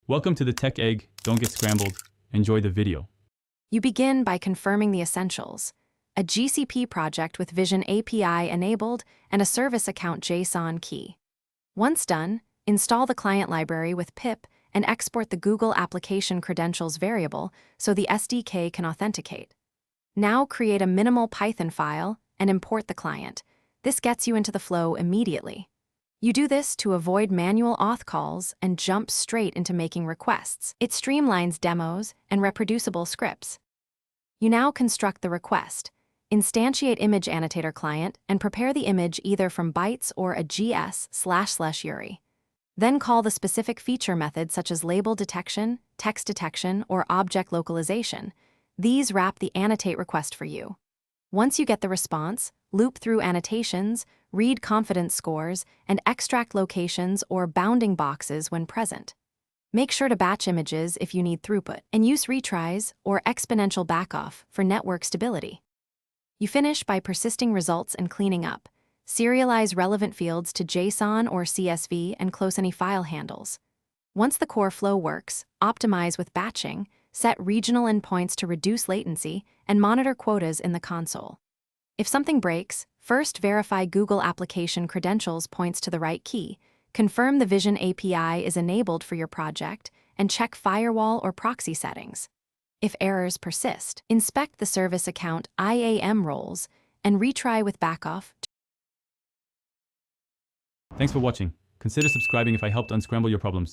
Welcome to the Tech Egg. Don't get scrambled. Enjoy the video. You begin by confirming the essentials: a GCP project with Vision API enabled and a service account JSON key. Once done, install the client library with pip and export the Google application credentials variable so the SDK can authenticate. Now create a minimal Python file and import the client. This gets you into the flow immediately. You do this to avoid manual auth calls and jump straight into making requests. It streamlines demos and reproducible scripts. You now construct the request, instantiate image annotator client, and prepare the image either from bytes or a gs//URI. Then call the specific feature methods such as label detection, text detection, or object localization. These wrap the annotate request for you. Once you get the response, loop through annotations, read confidence scores, and extract locations or bounding boxes when present. Make sure to batch images if you need throughput, and use retries or exponential backoff for network stability. You finish by persisting results and cleaning up. Serialize relevant fields to JSON or CSV and close any file handles. Once the core flow works, optimize with batching, set regional endpoints to reduce latency, and monitor quotas in the console. If something breaks, first verify Google application credentials points to the right key, confirm the Vision API is enabled for your project, and check firewall or proxy settings. If errors persist, inspect the service account IAM roles and retry with backoff. Thanks for watching. Consider subscribing if I helped unscramble your problems.